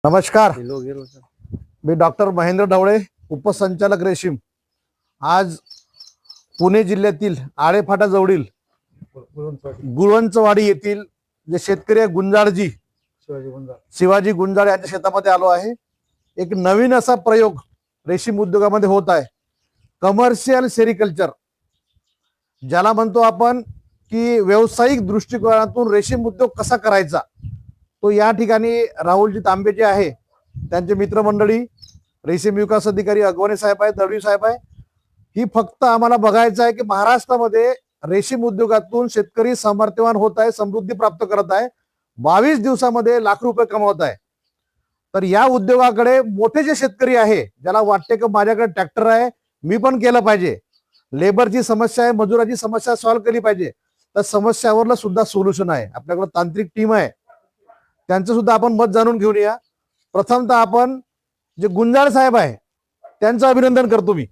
नमस्कार, मी डॉक्टर महेंद्र ढवळे, उपसंचालक रेशीम. आज पुणे जिल्ह्यातील आळेफाटाजवळील गुळवंचवाडी येथील जे शेतकरी आहे गुंजाळजी शिवाजी गुंजाळ यांच्या शेतामध्ये आलो आहे. एक नवीन असा प्रयोग रेशीम उद्योगामध्ये होत आहे, कमर्शियल सेरिकल्चर, ज्याला म्हणतो आपण की व्यावसायिक दृष्टिकोनातून रेशीम उद्योग कसा करायचा. तो या ठिकाणी राहुलजी तांबे जे आहे, त्यांचे मित्रमंडळी रेशीम विकास अधिकारी अगवाने साहेब आहे, दळवी साहेब आहे. ही फक्त आम्हाला बघायचं आहे की महाराष्ट्रामध्ये रेशीम उद्योगातून शेतकरी समर्थवान होत आहे, समृद्धी प्राप्त करत आहे, 22 दिवसामध्ये लाख रुपये कमवत आहे. तर या उद्योगाकडे मोठे जे शेतकरी आहे, ज्याला वाटते की माझ्याकडे ट्रॅक्टर आहे, मी पण केलं पाहिजे, लेबरची समस्या आहे, मजुराची समस्या सॉल्व्ह केली पाहिजे, तर समस्यावरला सुद्धा सोल्युशन आहे. आपल्याकडे तांत्रिक टीम आहे, त्यांचं सुद्धा आपण मत जाणून घेऊन या. प्रथमतः आपण जे गुंजाळ साहेब आहे त्यांचं अभिनंदन करतो. मी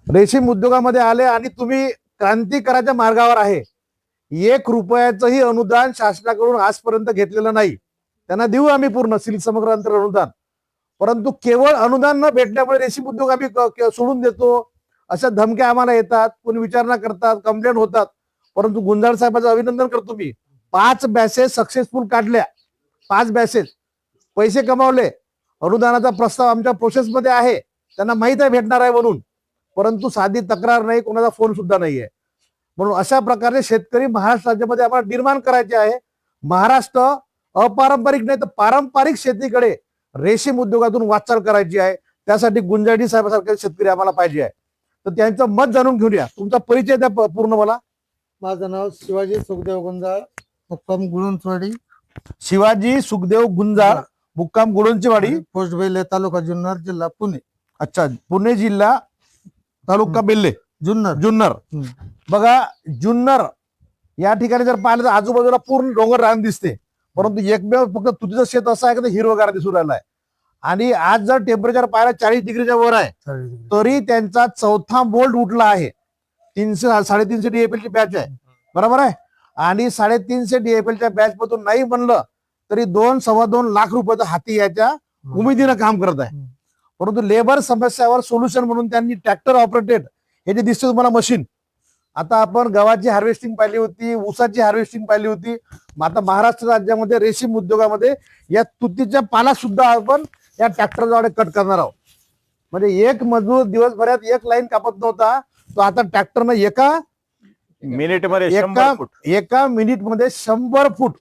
रेशीम उद्योगामध्ये आले आणि तुम्ही क्रांती करायच्या मार्गावर आहे. 1 रुपयाचंही अनुदान शासनाकडून आजपर्यंत घेतलेलं नाही. त्यांना देऊ आम्ही पूर्ण सिल्क समग्र अंतर अनुदान, परंतु केवळ अनुदान न भेटल्यामुळे रेशीम उद्योग आम्ही सोडून देतो अशा धमक्या आम्हाला येतात, कोणी विचारणा करतात, कंप्लेंट होतात. परंतु गुंजाळ साहेबांचं अभिनंदन करतो मी. 5 बॅचेस सक्सेसफुल काढल्या, 5 बॅचेस, पैसे कमावले. अनुदानाचा प्रस्ताव आमच्या प्रोसेसमध्ये आहे, त्यांना माहित आहे भेटणार आहे म्हणून, परंतु साधी तक्रार नाही, कोणाचा फोन सुद्धा नाहीये. म्हणून अशा प्रकारे शेतकरी महाराष्ट्र राज्यामध्ये आम्हाला निर्माण करायचे आहे. महाराष्ट्र अपारंपरिक नाही तर पारंपरिक शेतीकडे रेशीम उद्योगातून वाटचाल करायची आहे. त्यासाठी गुंजाळजी साहेबांसारखे शेतकरी आम्हाला पाहिजे आहे. तर त्यांचं मत जाणून घेऊया. तुमचा परिचय द्या पूर्ण मला. माझं नाव शिवाजी सुखदेव गुंजाळ, मुक्काम गुळवंचवाडी. शिवाजी सुखदेव गुंजाळ, मुक्काम गुळवंचवाडी, पोस्ट बेल्ले, तालुका जुन्नर, जिल्हा पुणे. अच्छा, पुणे जिल्हा, तालुका बेल्ले, जुन्नर. जुन्नर. बघा, जुन्नर या ठिकाणी जर पाहिलं तर आजूबाजूला पूर्ण डोंगर रान दिसते, परंतु एकमेव फक्त तुझं शेत असं आहे की हिरवगार दिसून राहिला आहे. आणि आज जर टेम्परेचर पाहिलं 40 डिग्रीच्या वर आहे, तरी त्यांचा 4था मोल्ड उठला आहे. 300-350 DAPL ची बॅच आहे, बरोबर आहे. आणि 350 DAPL च्या बॅच मधून नाही म्हणलं तरी 2-2.25 लाख रुपयाचं हाती याच्या उमेदीनं काम करत आहे. परंतु लेबर समस्यावर सोल्युशन म्हणून त्यांनी ट्रॅक्टर ऑपरेटेड हे जे दिसते तुम्हाला मशीन, आता आपण गव्हाची हार्वेस्टिंग पाहिली होती, ऊसाची हार्वेस्टिंग पाहिली होती, आता महाराष्ट्र राज्यामध्ये रेशीम उद्योगामध्ये या तुतीच्या पाला सुद्धा आपण या ट्रॅक्टरद्वारे कट करणार आहोत. म्हणजे एक मजूर दिवसभरात 1 लाईन कापत नव्हता, तो आता ट्रॅक्टरनं एका मिनिटमध्ये 100 फूट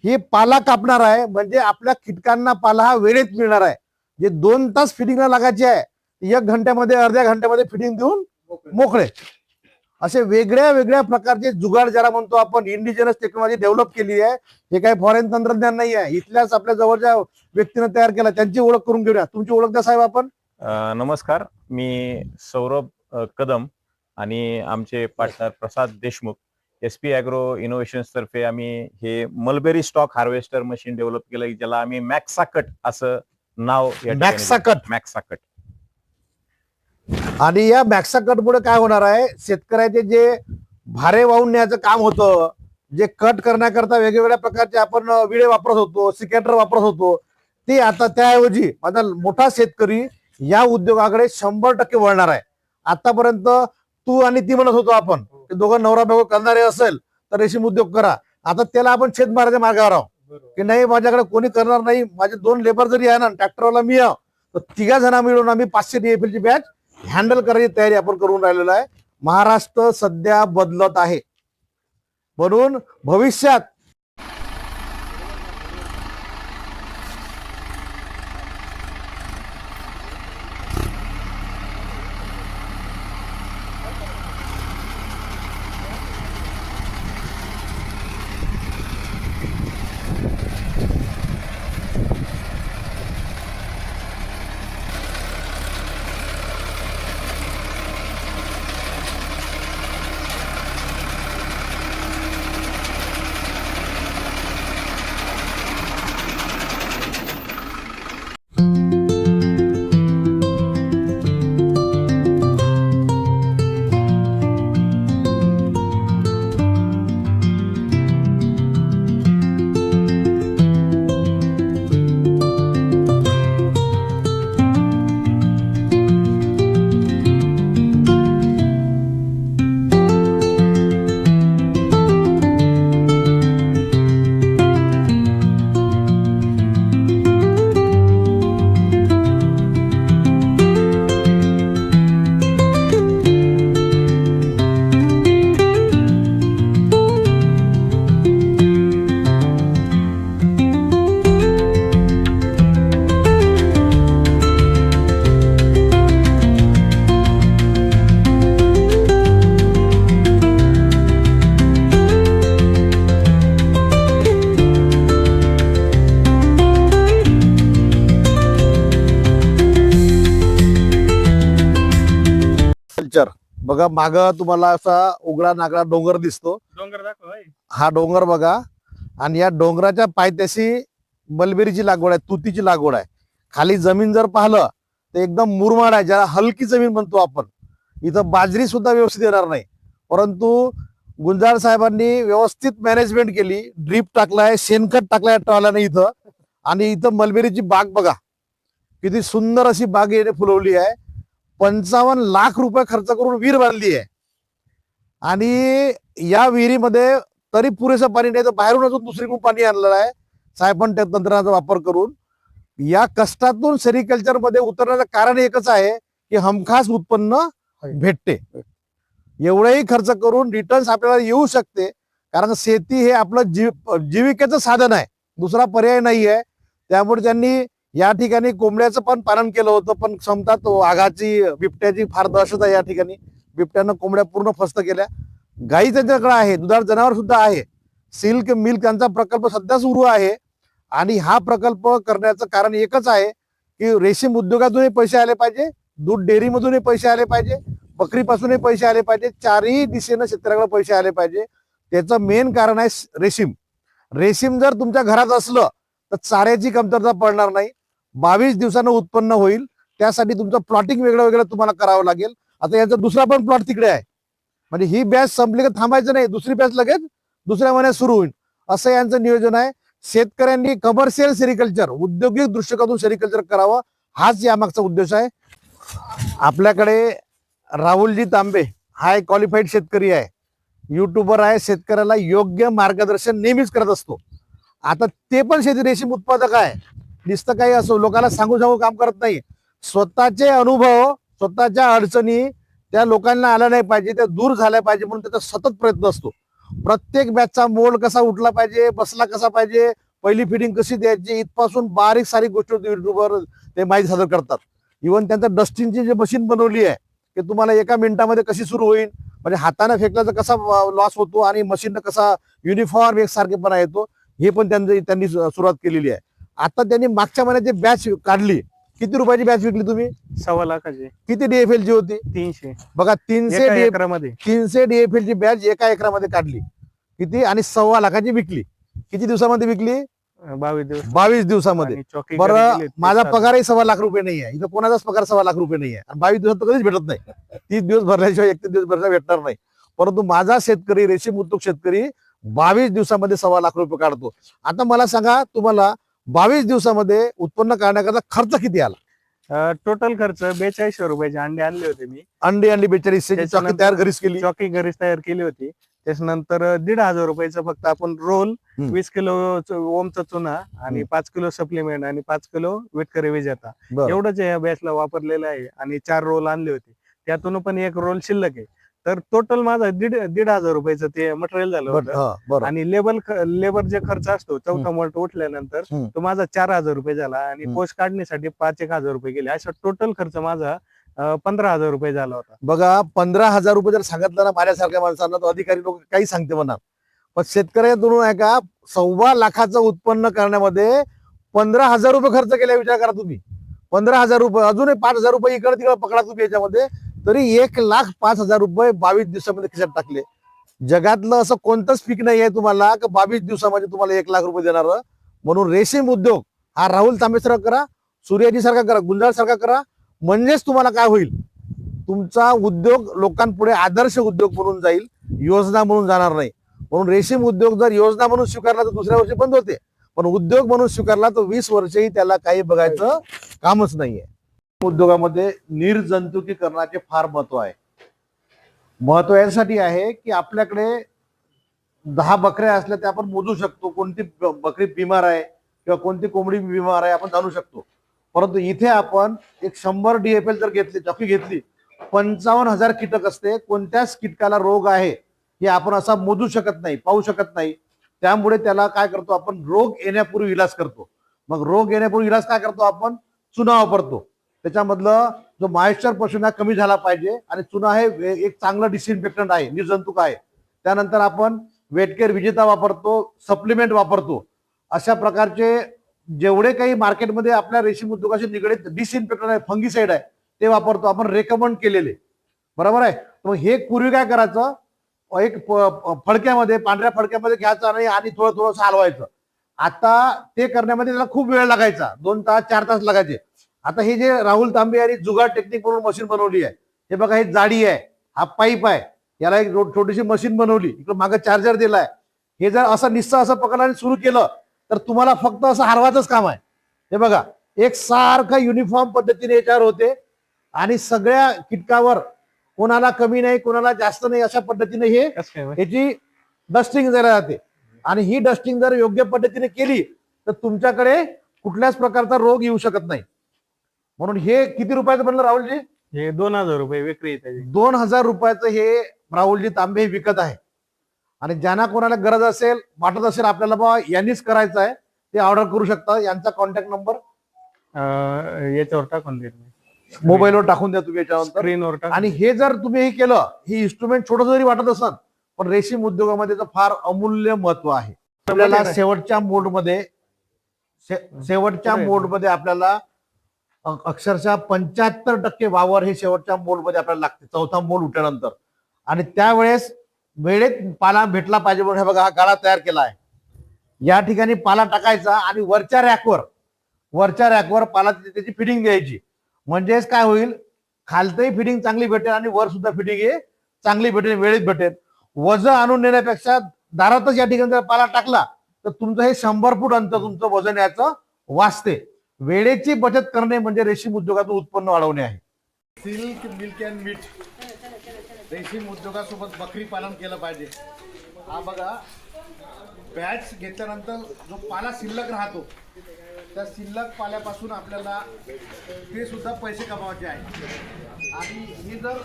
ही पाला कापणार आहे. म्हणजे आपल्या कीटकांना पाला हा वेळेत मिळणार आहे. जे 2 तास फिटिंगला लागायचे आहे, 1 घंट्यामध्ये, अर्ध्या घंट्यामध्ये फिटिंग देऊन मोकळे. असे वेगळ्या वेगळ्या प्रकारचे जुगाड, ज्याला म्हणतो आपण इंडिजिनस टेक्नॉलॉजी डेव्हलप केली आहे. हे काही फॉरेन तंत्रज्ञान नाही आहे, इथल्याच आपल्या जवळच्या व्यक्तीने तयार केला. त्यांची ओळख करून घेऊया. तुमची ओळख द्या साहेब आपण. नमस्कार, मी सौरभ कदम आणि आमचे पार्टनर प्रसाद देशमुख, SP ॲग्रो इनोव्हेशन्स तर्फे आम्ही हे mulberry stock harvester machine develop केलं, ज्याला आम्ही मॅक्साकट असं नाव. मॅक्साकट. आणि या मॅक्साकट मुळे काय होणार आहे, शेतकऱ्याचे जे भारे वाहून न्यायचं काम होतं, जे कट करण्याकरता वेगवेगळ्या प्रकारचे आपण विळे वापरत होतो, सिकेटर वापरत होतो, ते आता त्याऐवजी माझा मोठा शेतकरी या उद्योगाकडे 100% वळणार आहे. आतापर्यंत तू आणि ती म्हणत होतो आपण, दोघं नवरा बायको करणारे असेल तर रेशीम उद्योग करा. आता त्याला आपण छेद मारायच्या मार्गावर आहोत की नाही, माझ्याकडे कोणी करणार नाही, माझे 2 लेबर जरी आहे ना, ट्रॅक्टरवाला मी आहो, तर 3 जण मिळून आम्ही 500 DAPL ची बॅच हँडल करायची तयारी आपण करून राहिलेलो आहे. महाराष्ट्र सध्या बदलत आहे, म्हणून भविष्यात बघा माग तुम्हाला असा उघडा नागडा डोंगर दिसतो. डोंगर दाखव भाई. हा डोंगर बघा आणि या डोंगराच्या पायथ्याशी मलबेरीची लागवड आहे, तुतीची लागवड आहे. खाली जमीन जर पाहिलं तर एकदम मुरमाड आहे, ज्याला हलकी जमीन म्हणतो आपण. इथं बाजरी सुद्धा व्यवस्थित येणार नाही, परंतु गुंजाळ साहेबांनी व्यवस्थित मॅनेजमेंट केली. ड्रीप टाकलाय, शेणखत टाकलाय टॉलाने इथं. आणि इथं मलबेरीची बाग बघा, किती सुंदर अशी बाग येणे फुलवली आहे. 55 लाख रुपये खर्च करून विहीर बांधली आहे. आणि या विहिरीमध्ये तरी पुरेसं पाणी नाही, तर बाहेरून अजून दुसरीकडून पाणी आणलेलं आहे साहेबांनी त्या तंत्रज्ञानाचा वापर करून. या कष्टातून सेरिकल्चर मध्ये उतरण्याचं कारण एकच आहे की हमखास उत्पन्न भेटते. एवढंही खर्च करून रिटर्न्स आपल्याला येऊ शकते, कारण शेती हे आपलं जीविकेचं साधन आहे, दुसरा पर्याय नाही आहे. त्यामुळे त्यांनी या ठिकाणी कोंबड्याचं पण पालन केलं होतं, पण क्षमता तो वाघाची बिबट्याची फार दहशत आहे या ठिकाणी. बिबट्यानं कोंबड्या पूर्ण फस्त केल्या. गाई त्यांच्याकडे आहे, दुधाळ जनावर सुद्धा आहे. सिल्क मिल्क त्यांचा प्रकल्प सध्या सुरू आहे. आणि हा प्रकल्प करण्याचं कारण एकच आहे की रेशीम उद्योगातूनही पैसे आले पाहिजे, दूध डेअरीमधूनही पैसे आले पाहिजे, बकरीपासूनही पैसे आले पाहिजे, चारही दिशेनं शेतकऱ्याकडे पैसे आले पाहिजे. त्याचं मेन कारण आहे रेशीम. रेशीम जर तुमच्या घरात असलं तर चाऱ्याची कमतरता पडणार नाही. 22 दिवसानं उत्पन्न होईल. त्यासाठी तुमचं प्लॉटिंग वेगळं वेगळं तुम्हाला करावं लागेल. आता यांचा दुसरा पण प्लॉट तिकडे आहे, म्हणजे ही बॅच संपली का थांबायचं नाही, दुसरी बॅच लगेच दुसऱ्या महिन्यात सुरू होईल, असं यांचं नियोजन आहे. शेतकऱ्यांनी कमर्शियल सेरिकल्चर, औद्योगिक दृष्टिकोनातून सेरिकल्चर करावं, हाच यामागचा उद्देश आहे. आपल्याकडे राहुलजी तांबे हा एक क्वालिफाईड शेतकरी आहे, युट्यूबर आहे, शेतकऱ्याला योग्य मार्गदर्शन नेहमीच करत असतो. आता ते पण शेती रेशीम उत्पादक आहे. नुसतं काही असो लोकांना सांगू सांगू काम करत नाही. स्वतःचे अनुभव, स्वतःच्या अडचणी त्या लोकांना आल्या नाही पाहिजे, त्या दूर झाल्या पाहिजे म्हणून त्याचा सतत प्रयत्न असतो. प्रत्येक बॅचचा मोड कसा उठला पाहिजे, बसला कसा पाहिजे, पहिली फिटिंग कशी द्यायची, इथपासून बारीक सारीक गोष्टी युट्यूबवर ते माहिती सादर करतात. इव्हन त्यांचं डस्टिंगची जी मशीन बनवली आहे की तुम्हाला एका मिनिटामध्ये कशी सुरू होईल, म्हणजे हाताने फेकला तर कसा लॉस होतो आणि मशीननं कसा युनिफॉर्म एकसारखेपणा येतो, हे पण त्यांनी सुरुवात केलेली आहे. आता त्यांनी मागच्या महिन्यात बॅच काढली. किती रुपयाची बॅच विकली तुम्ही? 1.25 लाखाची. किती DFL ची होती? 300. बघा 300 एकरामध्ये 300 DFL ची बॅच एका एकरामध्ये काढली. किती? आणि 1.25 लाखाची विकली. किती दिवसामध्ये विकली? 22 दिवस. 22 दिवसामध्ये. आणि चॉकी बरं, घरी गेले, ते माझा चालू. पगारही 1.25 लाख रुपये नाही आहे. इथं कोणाचाच पगार 1.25 लाख रुपये नाही आहे. आणि 22 दिवसात तर कधीच भेटत नाही. 30 दिवस भरल्याशिवाय 31 दिवस भरल्याशिवाय भेटणार नाही. परंतु माझा शेतकरी, रेशीम उद्योग शेतकरी 22 दिवसामध्ये 1.25 लाख रुपये काढतो. आता मला सांगा, तुम्हाला 22 दिवसामध्ये उत्पन्न काढण्याकरता खर्च किती आला? टोटल खर्च 4200 रुपयाचे अंडे आणले होते मी. अंडी 4200 ची चॉकी तयार घरीच केली. चॉकी घरीच तयार केली होती. त्याच्यानंतर 1,500 रुपयाचं फक्त आपण रोल, 20 किलो ओमचा चुना आणि 5 किलो सप्लिमेंट आणि 5 किलो विटकरी विजेता, बरं. एवढंच या बॅचला वापरलेलं आहे. आणि 4 रोल आणले होते, त्यातून पण एक रोल शिल्लक आहे. तर टोटल माझा 1,500 रुपयाचं ते मटेरियल झालं होतं. बरं. आणि लेबर जे खर्च असतो चौथा मोल्ट उठल्यानंतर तो माझा 4,000 रुपये झाला. आणि पोस्ट काढण्यासाठी 5,000 रुपये गेले. असा टोटल खर्च माझा 15,000 रुपये झाला होता. बघा, 15,000 रुपये जर सांगितलं ना माझ्यासारख्या माणसांना, तर अधिकारी लोक काही सांगते म्हणा, पण शेतकऱ्यातून आहे का 1.25 लाखाचं उत्पन्न करण्यामध्ये 15,000 रुपये खर्च केला. विचार करा तुम्ही. 15,000 रुपये अजूनही 5,000 रुपये इकडे तिकडे पकडा तुम्ही याच्यामध्ये, तरी 1,05,000 रुपये 22 दिवसामध्ये खिशात टाकले. जगातलं असं कोणतंच पीक नाही आहे तुम्हाला की 22 दिवसामध्ये तुम्हाला 1 लाख रुपये देणार. म्हणून रेशीम उद्योग हा राहुल तांबे सारखा करा, सूर्याजी सारखा करा, गुंजाळ सारखा करा, म्हणजेच तुम्हाला काय होईल, तुमचा उद्योग लोकांपुढे आदर्श उद्योग म्हणून जाईल, योजना म्हणून जाणार नाही. म्हणून रेशीम उद्योग जर योजना म्हणून स्वीकारला तर दुसऱ्या वर्षी बंद होते, पण उद्योग म्हणून स्वीकारला तर 20 वर्षही त्याला काही बघायचं कामच नाहीये. उद्योगामध्ये निर्जंतुकीकरणाचे फार महत्व आहे. महत्व यासाठी आहे की आपल्याकडे 10 बकऱ्या असल्या त्या आपण मोजू शकतो, कोणती बकरी बिमार आहे किंवा कोणती कोंबडी बिमार आहे आपण जाणू शकतो. परंतु इथे आपण एक 100 DFL जर घेतली, चॉकी घेतली, 55,000 कीटक असते. कोणत्याच कीटकाला रोग आहे हे आपण असा मोजू शकत नाही, पाहू शकत नाही. त्यामुळे त्याला काय करतो आपण, रोग येण्यापूर्वी इलाज करतो. मग रोग येण्यापूर्वी इलाज काय करतो आपण, चुना वापरतो. त्याच्यामधलं जो मॉइश्चर पशुना कमी झाला पाहिजे, आणि चुना हे एक चांगलं डिसइन्फेक्टंट आहे, निर्जंतुक आहे. त्यानंतर आपण वेटकेअर विजेता वापरतो, सप्लिमेंट वापरतो. अशा प्रकारचे जेवढे काही मार्केटमध्ये आपल्या रेशीम उद्योगाशी निगडीत डिसइन्फेक्टंट आहे, फंगीसाइड आहे, ते वापरतो आपण, रेकमेंड केलेले. बरोबर आहे. तर हे पूर्वी काय करायचं, एक फडक्यामध्ये, पांढऱ्या फडक्यामध्ये घ्यायचं आणि थोडं थोडं हलवायचं. आता ते करण्यामध्ये त्याला खूप वेळ लागायचा, 2 तास 4 तास लागायचे. आता हे जे राहुल तांबे यांनी जुगाड टेक्निक म्हणून मशीन बनवली आहे, हे बघा, हे जाडी आहे, हा पाईप आहे, याला एक छोटीशी मशीन बनवली, इकडे मागे चार्जर दिलाय. हे जर असं निस्सा असं पकडलं आणि सुरू केलं तर तुम्हाला फक्त असं हलवायचंच काम आहे. हे बघा, एक सारखं युनिफॉर्म पद्धतीने याच्यावर होते आणि सगळ्या किटकावर कोणाला कमी नाही, कोणाला जास्त नाही, अशा पद्धतीने हे याची डस्टिंग जरा जाते. आणि ही डस्टिंग जर योग्य पद्धतीने केली तर तुमच्याकडे कुठल्याच प्रकारचा रोग येऊ शकत नाही. म्हणून हे किती रुपयाचं बनलं राहुलजी? हे 2000 रुपये विक्री आहे त्याची. 2000 रुपयाचं हे राहुलजी तांबे विकत आहे. आणि ज्यांना कोणाला गरज असेल, वाटत असेल आपल्याला बाबा यांनीच करायचं आहे, ते ऑर्डर करू शकता. यांचा कॉन्टॅक्ट नंबर याच्यावर टाकून देईल, मोबाईलवर टाकून द्या तुम्ही याच्यानंतर. स्क्रीनवर टाकून. आणि हे जर तुम्ही हे केलं, हे इन्स्ट्रुमेंट छोटं जरी वाटत असाल, पण रेशीम उद्योगामध्ये फार अमूल्य महत्व आहे. आपल्याला शेवटच्या मोडमध्ये आपल्याला अक्षरशः 75% वावर हे शेवटच्या मोडमध्ये आपल्याला लागते, चौथा मोड उठल्यानंतर. आणि त्यावेळेस वेळेत पाला भेटला पाहिजे म्हणून हे बघा, हा गाळा तयार केला आहे. या ठिकाणी पाला टाकायचा आणि वरच्या रॅकवर पाला त्याची फिटिंग द्यायची. म्हणजेच काय होईल, खालतही फिटिंग चांगली भेटेल आणि वर सुद्धा फिटिंग हे चांगली भेटेल, वेळेत भेटेल. वजन आणून नेण्यापेक्षा दारातच या ठिकाणी जर पाला टाकला तर तुमचं हे 100 फूट अंतर तुमचं वजन याचं वाचते. वेळेची बचत करणे म्हणजे रेशीम उद्योगाचं उत्पन्न वाढवणे आहे. सिल्क, मिल्क अँड मीट, रेशीम उद्योगासोबत बकरी पालन केलं पाहिजे. हा बघा, बॅच घेतल्यानंतर जो पाला शिल्लक राहतो, त्या शिल्लक पाल्यापासून आपल्याला ते सुद्धा पैसे कमवायचे आहे. आणि हे जर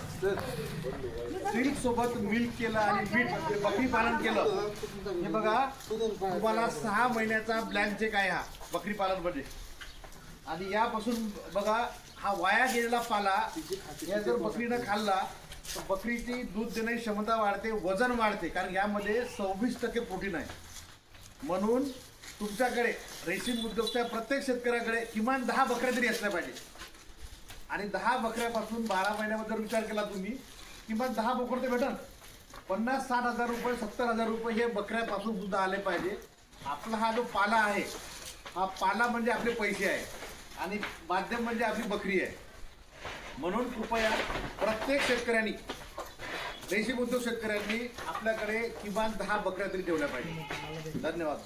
सिल्क सोबत मिल्क केलं आणि मीठ बकरी पालन केलं, हे बघा, तुम्हाला 6 महिन्याचा ब्लँक चेक आहे हा बकरी पालन मध्ये. आणि यापासून बघा, हा वाया गेलेला पाला या जर बकरीनं खाल्ला तर बकरीची दूध देण्याची क्षमता वाढते, वजन वाढते, कारण यामध्ये 26% प्रोटीन आहे. म्हणून तुमच्याकडे रेशीम उद्योगच्या प्रत्येक शेतकऱ्याकडे किमान 10 बकऱ्या तरी असल्या पाहिजे. आणि 10 बकऱ्यापासून 12 महिन्यामध्ये जर विचार केला तुम्ही, किमान 10 बोकड ते भेटल. 50-60 हजार रुपये, 70 हजार रुपये हे बकऱ्यापासून सुद्धा आले पाहिजे. आपला हा जो पाला आहे, हा पाला म्हणजे आपले पैसे आहे आणि माध्यम म्हणजे आपली बकरी आहे. म्हणून कृपया प्रत्येक शेतकऱ्यांनी, रेशीम उद्योग शेतकऱ्यांनी आपल्याकडे किमान 10 बकऱ्या तरी ठेवल्या पाहिजे. धन्यवाद.